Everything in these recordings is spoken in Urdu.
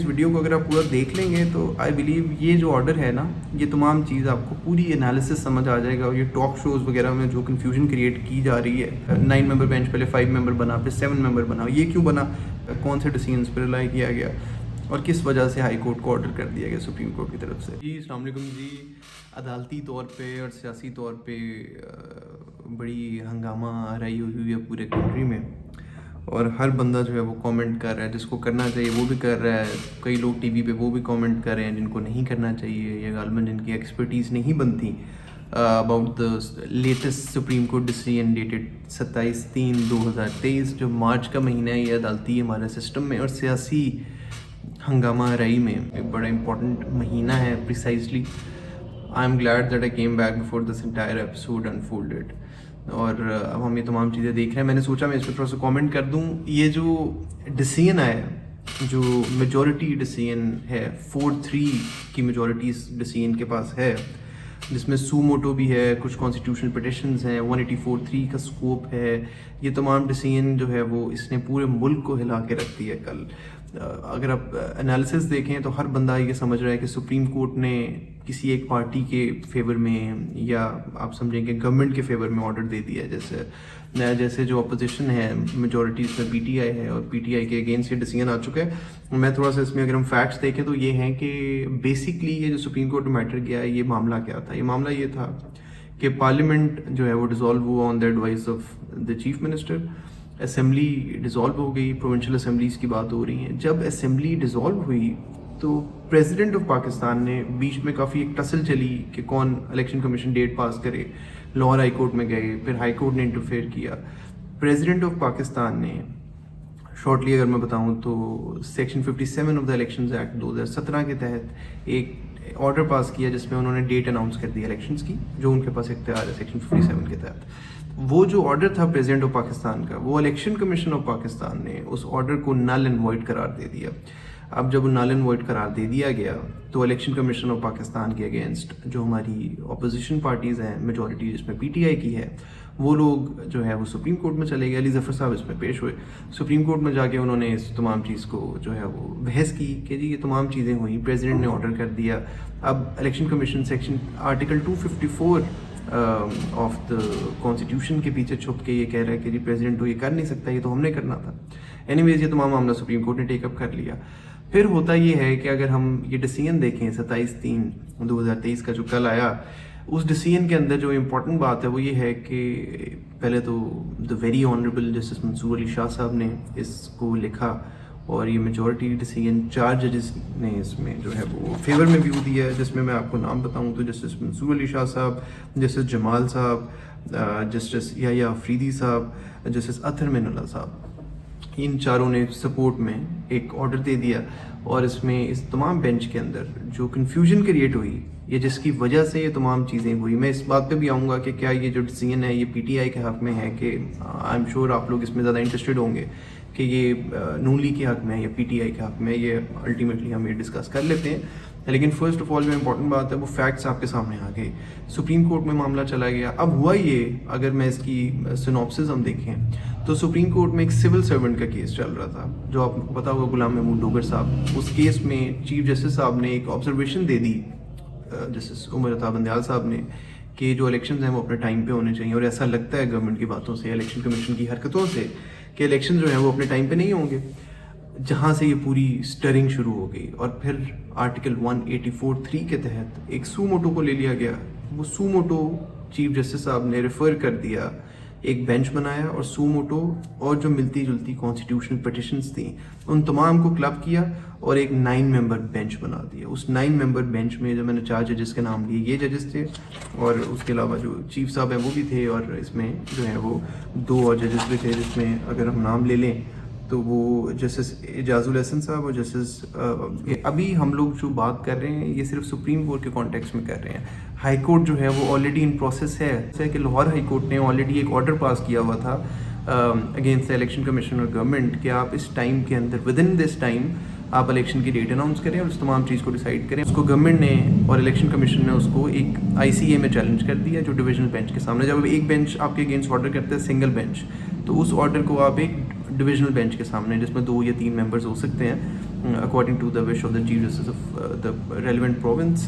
اس ویڈیو کو اگر آپ پورا دیکھ لیں گے تو آئی بلیو یہ جو آرڈر ہے نا، یہ تمام چیز آپ کو پوری انالیسس سمجھ آ جائے گا. اور یہ ٹاک شوز وغیرہ میں جو کنفیوژن کریٹ کی جا رہی ہے، 9 ممبر بینچ پہلے 5 ممبر بنا، پھر 7 ممبر بنا، یہ کیوں بنا، کون سے ڈیسیژنس پر رلائی کیا گیا اور کس وجہ سے ہائی کورٹ کو آرڈر کر دیا گیا سپریم کورٹ کی طرف سے. جی السلام علیکم جی. عدالتی طور پہ اور سیاسی طور پہ بڑی ہنگامہ آرائی ہوئی ہے پورے کنٹری میں، اور ہر بندہ جو ہے وہ کامنٹ کر رہا ہے. جس کو کرنا چاہیے وہ بھی کر رہا ہے. کئی لوگ ٹی وی پہ وہ بھی کامنٹ کر رہے ہیں جن کو نہیں کرنا چاہیے، یا غالباً جن کی ایکسپرٹیز نہیں بنتی about the latest supreme court decision dated 27/3/2023. جو مارچ کا مہینہ ہے، یہ عدالتی ہمارے سسٹم میں اور سیاسی ہنگامہ آرائی میں ایک بڑا امپورٹنٹ مہینہ ہے. Precisely I am glad that I came back before this entire episode unfolded. اور اب ہم یہ تمام چیزیں دیکھ رہے ہیں. میں نے سوچا میں اس پہ تھوڑا سا کامنٹ کر دوں. یہ جو ڈیسیژن آیا، جو میجورٹی ڈیسیژن ہے، 4-3 کی میجورٹی اس ڈیسیژن کے پاس ہے، جس میں سو موٹو بھی ہے، کچھ کانسٹیٹیوشنل پٹیشنز ہیں، 184(3) کا اسکوپ ہے. یہ تمام ڈیسیژن جو ہے وہ اس نے پورے ملک کو ہلا کے رکھ دیا. کل اگر آپ انالیسس دیکھیں تو ہر بندہ یہ سمجھ رہا ہے کہ سپریم کورٹ نے کسی ایک پارٹی کے فیور میں، یا آپ سمجھیں کہ گورنمنٹ کے فیور میں آرڈر دے دیا ہے. جیسے جو اپوزیشن ہے، میجورٹی اس میں پی ٹی آئی ہے، اور پی ٹی آئی کے اگینسٹ یہ ڈیسیژن آ چکا ہے. میں تھوڑا سا اس میں اگر ہم فیکٹس دیکھیں تو یہ ہیں کہ بیسکلی یہ جو سپریم کورٹ میں میٹر گیا ہے، یہ معاملہ کیا تھا. یہ معاملہ یہ تھا کہ پارلیمنٹ جو ہے وہ ڈیزالو ہوا on the advice of the chief minister. Assembly dissolve ہو گئی، پروونشل اسمبلیز کی بات ہو رہی ہیں. جب اسمبلی ڈیزالو ہوئی تو پریزیڈنٹ آف پاکستان نے بیچ میں کافی ایک ٹسل چلی کہ کون الیکشن کمیشن ڈیٹ پاس کرے. لاہور ہائی کورٹ میں گئے، پھر ہائی کورٹ نے انٹرفیئر کیا. پریزیڈنٹ آف پاکستان نے شارٹلی اگر میں بتاؤں تو section 57 of the elections act 2017 کے تحت ایک آرڈر پاس کیا، جس میں انہوں نے ڈیٹ اناؤنس کر دی الیکشنز کی، جو ان کے پاس اختیار ہے سیکشن 57 کے تحت. وہ جو آرڈر تھا پریزیڈنٹ آف پاکستان کا، وہ الیکشن کمیشن آف پاکستان نے اس آرڈر کو نل اینڈ وائڈ قرار دے دیا. اب جب وہ نل اینڈ وائڈ قرار دے دیا گیا تو الیکشن کمیشن آف پاکستان کے اگینسٹ جو ہماری اپوزیشن پارٹیز ہیں، میجورٹی جس میں پی ٹی آئی کی ہے، وہ لوگ جو ہے وہ سپریم کورٹ میں چلے گئے. علی ظفر صاحب اس میں پیش ہوئے. سپریم کورٹ میں جا کے انہوں نے اس تمام چیز کو جو ہے وہ بحث کی کہ جی یہ تمام چیزیں ہوئیں، پریزیڈنٹ نے آرڈر کر دیا. اب election commission section article 254 of the constitution کے پیچھے چھپ کے یہ کہہ رہا ہے کہ جی پریزیڈنٹ تو یہ کر نہیں سکتا، یہ تو ہم نے کرنا تھا. اینی ویز یہ تمام معاملہ سپریم کورٹ نے ٹیک اپ کر لیا. پھر ہوتا یہ ہے کہ اگر ہم یہ ڈیسیژن دیکھیں 27/3/2023 کا جو کل آیا، اس ڈیسیژن کے اندر جو امپورٹنٹ بات ہے وہ یہ ہے کہ پہلے تو دا ویری آنریبل جسٹس منصور علی شاہ صاحب نے اس کو لکھا، اور یہ میجورٹی ڈیسیژن 4 ججز نے اس میں جو ہے وہ فیور میں ویو دیا ہے، جس میں میں آپ کو نام بتاؤں تو جسٹس منصور علی شاہ صاحب، جسٹس جمال صاحب، جسٹس یحییٰ آفریدی صاحب، جسٹس اطہر من اللہ صاحب. ان چاروں نے سپورٹ میں ایک آرڈر دے دیا. اور اس میں اس تمام بینچ کے اندر جو کنفیوژن کریٹ ہوئی، یہ جس کی وجہ سے یہ تمام چیزیں ہوئی، میں اس بات پہ بھی آؤں گا کہ کیا یہ جو ڈیسیژن ہے یہ پی ٹی آئی کے حق میں ہے، کہ آئی ایم شیور آپ لوگ اس میں زیادہ انٹرسٹڈ ہوں گے کہ یہ نون لیگ کے حق میں ہے یا پی ٹی آئی کے حق میں. یہ الٹیمیٹلی ہم یہ ڈسکس کر لیتے ہیں. لیکن فرسٹ آف آل جو امپورٹنٹ بات ہے وہ فیکٹس آپ کے سامنے آ گئے. سپریم کورٹ میں معاملہ چلا گیا. اب ہوا یہ، اگر میں اس کی سنوپسس ہم دیکھیں تو سپریم کورٹ میں ایک سول سرونٹ کا کیس چل رہا تھا، جو آپ کو پتا ہوگا غلام محمود ڈوگر صاحب. اس کیس میں چیف جسٹس صاحب نے ایک آبزرویشن دے دی جسٹس عمر عطا بندیال صاحب نے کہ جو الیکشنز ہیں وہ اپنے ٹائم پہ ہونے چاہیے. اور ایسا لگتا ہے گورنمنٹ کی باتوں سے، الیکشن کمیشن کی حرکتوں سے، کہ الیکشن جو ہیں وہ اپنے ٹائم پہ نہیں ہوں گے. جہاں سے یہ پوری سٹرنگ شروع ہو گئی. اور پھر آرٹیکل 184(3) کے تحت ایک سو موٹو کو لے لیا گیا. وہ سو موٹو چیف جسٹس صاحب نے ریفر کر دیا، ایک بینچ بنایا، اور سو موٹو اور جو ملتی جلتی کانسٹیٹیوشنل پٹیشنز تھیں ان تمام کو کلب کیا اور ایک 9 ممبر بینچ بنا دیا. اس 9 ممبر بینچ میں جو میں نے 4 ججز کے نام لیے، یہ ججز تھے، اور اس کے علاوہ جو چیف صاحب ہیں وہ بھی تھے، اور اس میں جو ہے وہ 2 اور ججز بھی تھے، جس میں اگر ہم نام لے لیں تو وہ جسٹس اعجاز الحسن صاحب اور جسٹس ابھی ہم لوگ جو بات کر رہے ہیں یہ صرف سپریم کورٹ کے کانٹیکس میں کر رہے ہیں. ہائی کورٹ جو ہے وہ آلریڈی ان پروسیس ہے. جیسے کہ لاہور ہائی کورٹ نے آلریڈی ایک آرڈر پاس کیا ہوا تھا اگینسٹ الیکشن کمیشن اور گورنمنٹ کہ آپ اس ٹائم کے اندر ود ان دس ٹائم آپ الیکشن کی ڈیٹ اناؤنس کریں اور اس تمام چیز کو ڈیسائیڈ کریں. اس کو گورنمنٹ نے اور الیکشن کمیشن نے اس کو ایک آئی سی اے میں چیلنج کر دیا، جو ڈویژنل بینچ کے سامنے. جب ایک بینچ آپ کے اگینسٹ آرڈر کرتا ہے سنگل بینچ، تو اس آرڈر کو آپ ایک ڈویژنل بینچ کے سامنے، جس میں 2 یا 3 ممبرز ہو سکتے ہیں، according to the wish of the Chief Justice of the relevant province.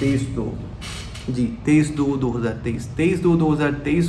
23/2/2023. 23/2/2023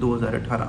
2018.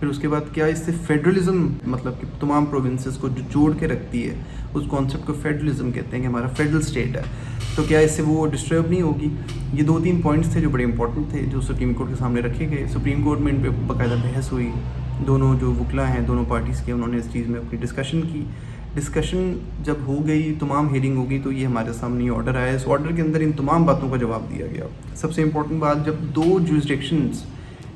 پھر اس کے بعد کیا اس سے فیڈرلزم مطلب کہ تمام پروونسز کو جو جوڑ کے رکھتی ہے اس کانسیپٹ کو فیڈرلزم کہتے ہیں کہ ہمارا فیڈرل اسٹیٹ ہے، تو کیا اس سے وہ ڈسٹرب نہیں ہوگی؟ یہ 2-3 پوائنٹس تھے جو بڑے امپورٹنٹ تھے جو سپریم کورٹ کے سامنے رکھے گئے. سپریم کورٹ میں ان پہ باقاعدہ بحث ہوئی، دونوں جو وکلا ہیں دونوں پارٹیز کے انہوں نے اس چیز میں اپنی ڈسکشن کی. ڈسکشن جب ہو گئی، تمام ہیئرنگ ہو گئی، تو یہ ہمارے سامنے یہ آرڈر آیا. اس آرڈر کے اندر ان تمام باتوں کا جواب دیا گیا. سب سے امپورٹنٹ بات، جب 2 جورسڈکشنز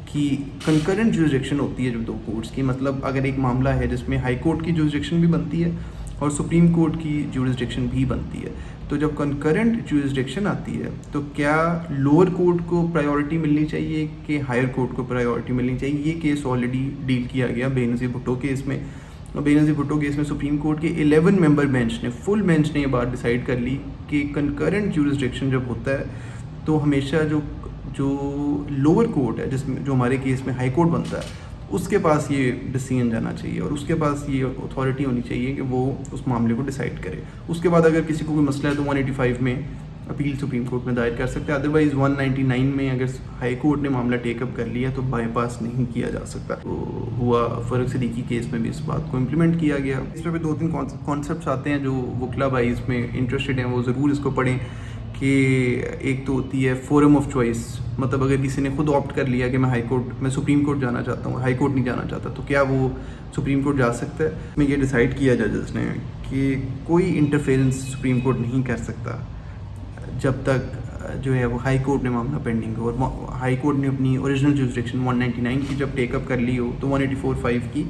کی کنکرنٹ جورسڈکشن ہوتی ہے، جب 2 کورٹس کی، مطلب اگر ایک معاملہ ہے جس میں ہائی کورٹ کی جورسڈکشن بھی بنتی ہے اور سپریم کورٹ کی جورسڈکشن بھی بنتی ہے، تو جب کنکرنٹ جورسڈکشن آتی ہے تو کیا لوور کورٹ کو پرائیورٹی ملنی چاہیے کہ ہائر کورٹ کو پرائیورٹی ملنی چاہیے؟ یہ کیس آلریڈی ڈیل کیا گیا بے نظیر بھٹو کیس میں. بے نظیر بھٹو کیس میں سپریم کورٹ کے 11 ممبر بینچ نے، فل بینچ نے یہ بات ڈیسائیڈ کر لی کہ کنکرنٹ جورسڈکشن جب ہوتا ہے تو ہمیشہ جو لوور کورٹ ہے، جس میں جو ہمارے کیس میں ہائی کورٹ بنتا ہے، اس کے پاس یہ ڈیسیژن جانا چاہیے اور اس کے پاس یہ اتھارٹی ہونی چاہیے کہ وہ اس معاملے کو ڈیسائیڈ کرے. اس کے بعد اگر کسی کو کوئی مسئلہ ہے تو 185 میں اپیل سپریم کورٹ میں دائر کر سکتے ہیں. ادروائز 199 میں اگر ہائی کورٹ نے معاملہ ٹیک اپ کر لیا تو بائی پاس نہیں کیا جا سکتا. تو ہوا فاروق صدیقی کیس میں بھی اس بات کو امپلیمنٹ کیا گیا. اس پہ 2-3 کانسیپٹس آتے ہیں جو وکلا بھائی اس میں انٹرسٹڈ ہیں وہ ضرور اس کو پڑھیں. کہ ایک تو ہوتی ہے فورم آف چوائس، مطلب اگر کسی نے خود آپٹ کر لیا کہ میں سپریم کورٹ جانا چاہتا ہوں، ہائی کورٹ نہیں جانا چاہتا، تو کیا وہ سپریم کورٹ جا سکتا ہے؟ میں یہ ڈیسائیڈ کیا ججز نے کہ کوئی انٹرفیئرنس سپریم کورٹ نہیں کر سکتا جب تک جو ہے وہ ہائی کورٹ نے معاملہ پینڈنگ ہو. اور ہائی کورٹ نے اپنی اوریجنل جورسڈکشن 199 کی جب ٹیک اپ کر لی ہو تو 184(5) کی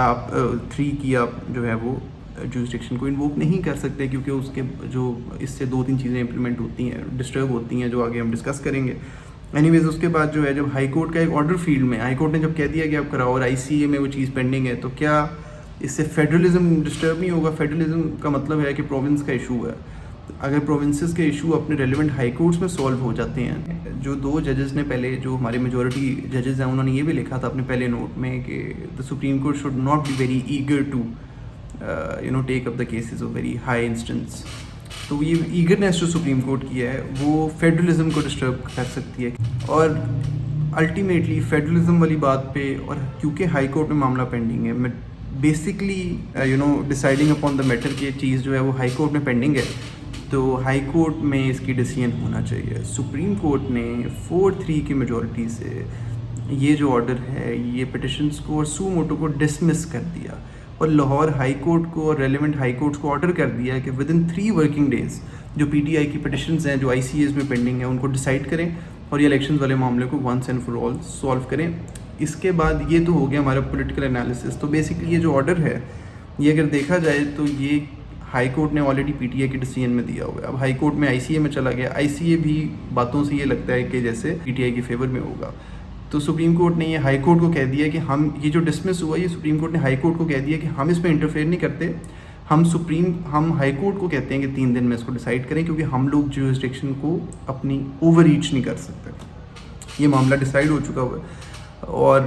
آپ 3 کی آپ جو ہے وہ جورسڈکشن کو انووک نہیں کر سکتے، کیونکہ اس کے جو اس سے 2-3 چیزیں امپلیمنٹ ہوتی ہیں، ڈسٹرب ہوتی ہیں، جو آگے ہم ڈسکس کریں گے. اینی ویز اس کے بعد جو ہے جب ہائی کورٹ کا ایک آرڈر فیلڈ میں ہائی کورٹ نے جب کہہ دیا کہ آپ کراؤ اور آئی سی اے میں وہ چیز پینڈنگ ہے، تو کیا اس سے فیڈرلزم ڈسٹرب نہیں ہوگا؟ فیڈرلزم کا مطلب ہے کہ پروونس کا ایشو ہے. اگر پروونسز کے ایشو اپنے ریلیونٹ ہائی کورٹس میں سالو ہو جاتے ہیں، جو 2 ججز نے پہلے، جو ہمارے میجورٹی ججز ہیں، انہوں نے یہ بھی لکھا تھا اپنے پہلے نوٹ میں کہ the supreme court should not be very eager to take up the cases of very high instance. تو یہ ایگرنیس جو سپریم کورٹ کی ہے وہ فیڈرلزم کو ڈسٹرب کر سکتی ہے. اور الٹیمیٹلی فیڈرلزم والی بات پہ، اور کیونکہ ہائی کورٹ میں معاملہ پینڈنگ ہے، میں basically deciding upon the matter کی چیز جو ہے وہ ہائی کورٹ میں پینڈنگ ہے، تو ہائی کورٹ میں اس کی ڈیسیژن ہونا چاہیے. سپریم کورٹ نے 4-3 کی میجورٹی سے یہ جو آرڈر ہے یہ پٹیشنز کو اور سو موٹو کو ڈسمس کر دیا، اور لاہور ہائی کورٹ کو اور ریلیونٹ ہائی کورٹس کو آرڈر کر دیا کہ ودن 3 ورکنگ ڈیز جو پی ٹی آئی کی پٹیشنز ہیں جو آئی سی ایز میں پینڈنگ ہیں ان کو ڈیسائیڈ کریں اور یہ الیکشنز والے معاملے کو once and for all solve کریں. اس کے بعد یہ تو ہو گیا ہمارا پولیٹیکل انالیسس. تو بیسکلی یہ جو آرڈر ہے یہ اگر دیکھا جائے تو یہ ہائی کورٹ نے آلریڈی پی ٹی آئی کی ڈیسیژن میں دیا ہوا ہے. اب ہائی کورٹ میں آئی سی اے میں چلا گیا، آئی سی اے بھی باتوں سے یہ لگتا ہے کہ جیسے پی ٹی آئی کے فیور میں ہوگا. تو سپریم کورٹ نے یہ ہائی کورٹ کو کہہ دیا کہ ہم یہ جو ڈسمس ہوا، یہ سپریم کورٹ نے ہائی کورٹ کو کہہ دیا کہ ہم اس میں انٹرفیئر نہیں کرتے، ہم ہائی کورٹ کو کہتے ہیں کہ 3 دن میں اس کو ڈیسائیڈ کریں، کیونکہ ہم لوگ جورسڈکشن کو اپنی اوور ریچ نہیں کر سکتے. یہ معاملہ ڈیسائیڈ ہو چکا ہوا ہے. اور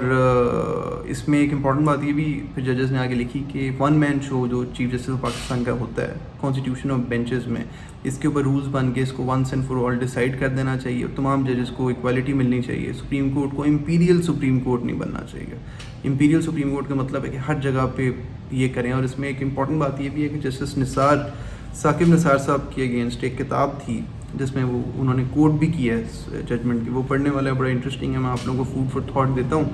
اس میں ایک امپورٹنٹ بات یہ بھی پھر ججز نے آگے لکھی کہ 1 مین شو جو چیف جسٹس آف پاکستان کا ہوتا ہے کانسٹیٹیوشن آف بینچز میں، اس کے اوپر رولز بن کے اس کو once and for all decide کر دینا چاہیے اور تمام ججز کو ایکوالٹی ملنی چاہیے. سپریم کورٹ کو امپیریل سپریم کورٹ نہیں بننا چاہیے. امپیریل سپریم کورٹ کا مطلب ہے کہ ہر جگہ پہ یہ کریں. اور اس میں ایک امپورٹنٹ بات یہ بھی ہے کہ جسٹس ثاقب نثار صاحب کے اگینسٹ ایک کتاب تھی جس میں انہوں نے کوٹ بھی کیا ہے ججمنٹ کی، وہ پڑھنے والا ہے، بڑا انٹرسٹنگ ہے. میں آپ لوگوں کو فوڈ فار تھاٹ دیتا ہوں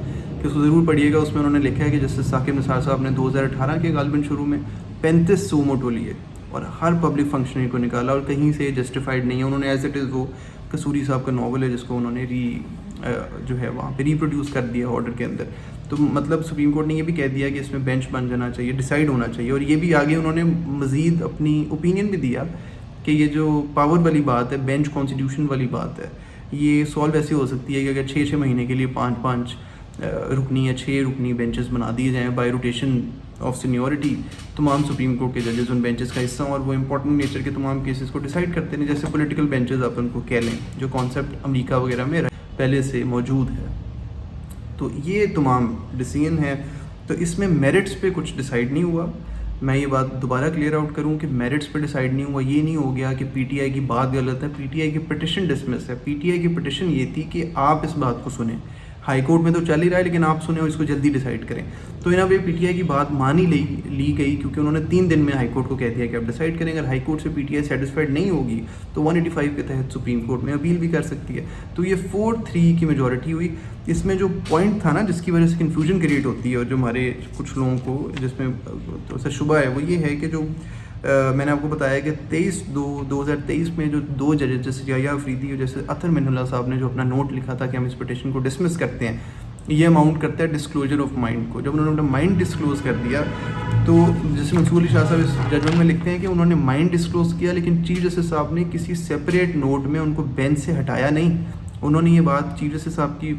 کہ اس کو ضرور پڑھیے گا. اس میں انہوں نے لکھا ہے کہ جسٹس ثاقب نثار صاحب نے 2018 کے غالباً شروع میں 35 سو موٹو لیے اور ہر پبلک فنکشنری کو نکالا اور کہیں سے جسٹیفائڈ نہیں ہے. انہوں نے ایز اٹ از وہ قصوری صاحب کا ناول ہے جس کو انہوں نے جو ہے وہاں پہ ریپروڈیوس کر دیا آرڈر کے اندر. تو مطلب سپریم کورٹ نے یہ بھی کہہ دیا کہ اس میں بینچ بن جانا چاہیے، ڈیسائیڈ ہونا چاہیے. اور یہ بھی آگے انہوں نے مزید اپنی اوپینین بھی دیا کہ یہ جو پاور والی بات ہے، بینچ کانسٹیٹیوشن والی بات ہے، یہ سالو ایسے ہو سکتی ہے کہ اگر 6 مہینے کے لیے 5 رکنی یا 6 رکنی بینچز بنا دیے جائیں بائی روٹیشن آف سینیورٹی. تمام سپریم کورٹ کے ججز ان بینچز کا حصہ ہوں اور وہ امپورٹنٹ نیچر کے تمام کیسز کو ڈیسائیڈ کرتے ہیں، جیسے پولیٹیکل بینچز آپ ان کو کہہ لیں، جو کانسیپٹ امریکہ وغیرہ میں پہلے سے موجود ہے. تو یہ تمام ڈیسیژن ہے. تو اس میں میرٹس پہ کچھ ڈیسائیڈ نہیں ہوا. میں یہ بات دوبارہ کلیئر آؤٹ کروں کہ میرٹس پہ ڈیسائیڈ نہیں ہوا. یہ نہیں ہو گیا کہ پی ٹی آئی کی بات غلط ہے، پی ٹی آئی کی پٹیشن ڈسمس ہے. پی ٹی آئی کی پٹیشن یہ تھی کہ آپ اس بات کو سنیں، ہائی کورٹ میں تو چل ہی رہا ہے لیکن آپ سنیں اور اس کو جلدی ڈیسائیڈ کریں. تو ان اب پی ٹی آئی کی بات مان ہی لی گئی کیونکہ انہوں نے 3 دن میں ہائی کورٹ کو کہہ دیا کہ آپ ڈیسائیڈ کریں. اگر ہائی کورٹ سے پی ٹی آئی سیٹسفائڈ نہیں ہوگی تو 185 کے تحت سپریم کورٹ میں اپیل بھی کر سکتی ہے. تو یہ 4-3 کی میجورٹی ہوئی. اس میں جو پوائنٹ تھا نا جس کی وجہ سے کنفیوژن کریٹ ہوتی ہے اور جو ہمارے کچھ لوگوں کو جس میں تو شبہ ہے وہ یہ ہے کہ جو میں نے آپ کو بتایا کہ 23/2/2023 میں جو 2 ججز جیسے یحییٰ افریدی اور جیسے اطہر منہ اللہ صاحب نے جو اپنا نوٹ لکھا تھا کہ ہم اس پٹیشن کو ڈسمس کرتے ہیں, یہ اماؤنٹ کرتا ہے ڈسکلوجر آف مائنڈ کو. جب انہوں نے اپنا مائنڈ ڈسکلوز کر دیا تو جیسے منصور علی شاہ صاحب اس ججمنٹ میں لکھتے ہیں کہ انہوں نے مائنڈ ڈسکلوز کیا لیکن چیف جسٹس صاحب نے کسی سیپریٹ نوٹ میں ان کو بینچ سے ہٹایا نہیں. انہوں نے یہ بات چیف جسٹس صاحب کی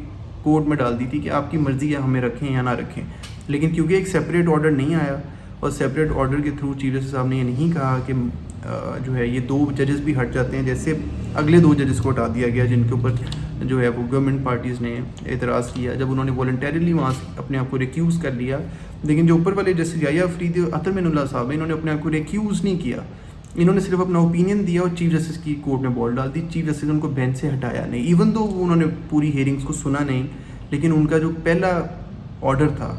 کورٹ میں ڈال دی تھی کہ آپ کی مرضی ہے ہمیں رکھیں یا نہ رکھیں. لیکن کیونکہ ایک سیپریٹ آرڈر نہیں آیا اور سیپریٹ آرڈر کے تھرو چیف جسٹس صاحب نے یہ نہیں کہا کہ جو ہے یہ 2 ججز بھی ہٹ جاتے ہیں, جیسے اگلے 2 ججز کو ہٹا دیا گیا جن کے اوپر جو ہے وہ گورنمنٹ پارٹیز نے اعتراض کیا جب انہوں نے والنٹیرلی وہاں سے اپنے آپ کو ریکیوز کر لیا. لیکن جو اوپر والے جیسے یحییٰ افریدی اور اطہر منہ اللہ صاحب انہوں نے اپنے آپ کو ریکیوز نہیں کیا, انہوں نے صرف اپنا اوپینین دیا اور چیف جسٹس کی کورٹ میں بال ڈال دی. چیف جسٹس نے ان کو بینچ سے ہٹایا نہیں, ایون دو انہوں نے پوری ہیئرنگس کو سنا نہیں, لیکن ان کا جو پہلا آرڈر تھا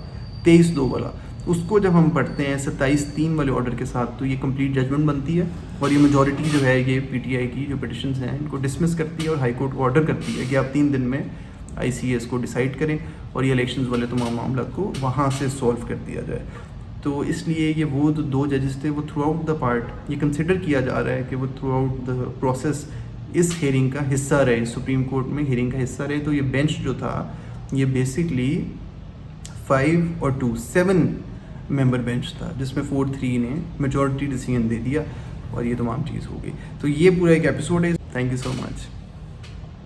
23/2 والا اس کو جب ہم پڑھتے ہیں 27/3 والے آرڈر کے ساتھ تو یہ کمپلیٹ ججمنٹ بنتی ہے اور یہ میجورٹی جو ہے یہ پی ٹی آئی کی جو پٹیشنز ہیں ان کو ڈسمس کرتی ہے اور ہائی کورٹ کو آرڈر کرتی ہے کہ آپ 3 دن میں آئی سی ایس کو ڈیسائیڈ کریں اور یہ الیکشنز والے تمام معاملات کو وہاں سے سولو کر دیا جائے. تو اس لیے یہ وہ 2 ججز تھے وہ تھرو آؤٹ دا پارٹ یہ کنسیڈر کیا جا رہا ہے کہ وہ تھرو آؤٹ دا پروسیس اس ہیئرنگ کا حصہ رہے, سپریم کورٹ میں ہیئرنگ کا حصہ رہے. تو یہ بینچ جو تھا یہ بیسکلی 5 اور 2 7 ممبر بینچ تھا جس میں 4-3 نے میجورٹی ڈیسیژن دے دیا اور یہ تمام چیز ہو گئی. تو یہ پورا ایک ایپیسوڈ ہے. Thank you so much.